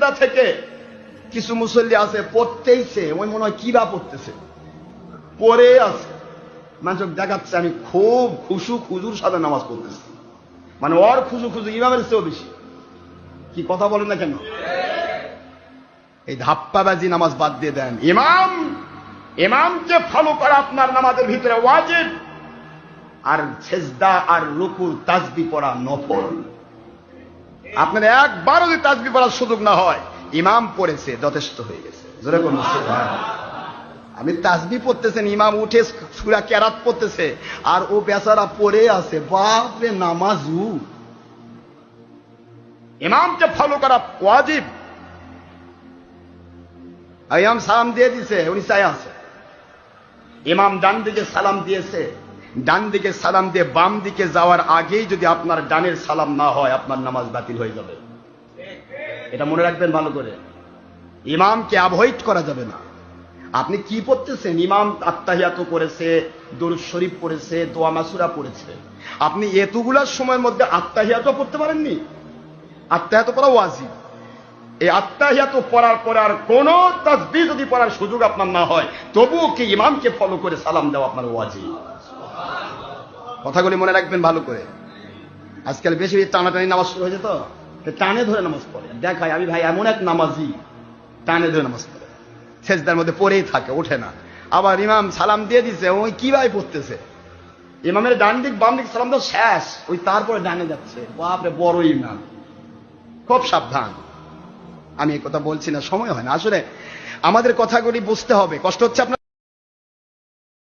সেজদা থেকে কিছু মুসল্লি আছে পড়তেইছে, ওই মনে হয় কিবা পড়তেছে, পড়ে আছে, মানুষ দেখাচ্ছে আমি খুব খুশু খুজুর সাথে নামাজ পড়তেছি, মানে ওর খুশু খুজু ইমামের চেয়েও বেশি। কি কথা বলেন না কেন? এই ধাপ্পাবাজি নামাজ বাদ দিয়ে দেন। ইমামকে ফলো করা আপনার নামাজের ভিতরে ওয়াজিব, আর সেজদা আর রুকুর তাসবিহ পড়া নফল। আপনার একবারও যদি তাসবিহ পড়ার সুযোগ না হয়, ইমাম পড়েছে যথেষ্ট হয়ে গেছে। জোরে বলুন সুবহানাল্লাহ। আমি তাসবিহ পড়তেছেন, ইমাম উঠে সূরা কেরাত পড়তেছে, আর ও বেচারা পড়ে আছে, বাপরে নামাজু। ইমামকে ফলো করা ওয়াজিব। ইমাম সালাম দিয়ে দিছে, উনি চাই আছে, ইমাম ডান দিকে সালাম দিয়েছে, ডান দিকে সালাম দিয়ে বাম দিকে যাওয়ার আগেই যদি আপনার ডানের সালাম না হয়, আপনার নামাজ বাতিল হয়ে যাবে। এটা মনে রাখবেন ভালো করে। ইমামকে অ্যাভয়েড করা যাবে না। আপনি কি পড়তেছেন? ইমাম আত্তাহিয়াত করেছে, দরুদ শরীফ পড়েছে, দোয়া মাসুরা পড়েছে, আপনি এতগুলার সময়ের মধ্যে আত্তাহিয়াত পড়তে পারেননি? আত্তাহিয়াত পড়া ওয়াজিব। এই আত্তাহিয়াত পড়ার পর আর কোন তাসবিহ যদি পড়ার সুযোগ আপনার না হয়, তবুও কি ইমামকে ফলো করে সালাম দেওয়া আপনার ওয়াজিব। কথাগুলি মনে রাখবেন ভালো করে। আজকাল বেশি টানাটানি নামাজ শুরু হয়েছে, তো টানে ধরে নামাজ পড়ে দেখায়, আমি ভাই এমন এক নামাজি, টানে ধরে নামাজ পড়ে, সেজদার মধ্যে পড়েই থাকে, ওঠে না। আবার ইমাম সালাম দিয়ে দিছে, ওই কি ভাই পড়তেছে, ইমামের ডান দিক বাম দিক সালাম দেওয়া শেষ, ওই তারপরে ডানে যাচ্ছে। বাপরে, বড় ইমাম, খুব সাবধান। আমি এই কথা বলছি না, সময় হয় না। আসলে আমাদের কথাগুলি বুঝতে হবে। কষ্ট হচ্ছে আপনার?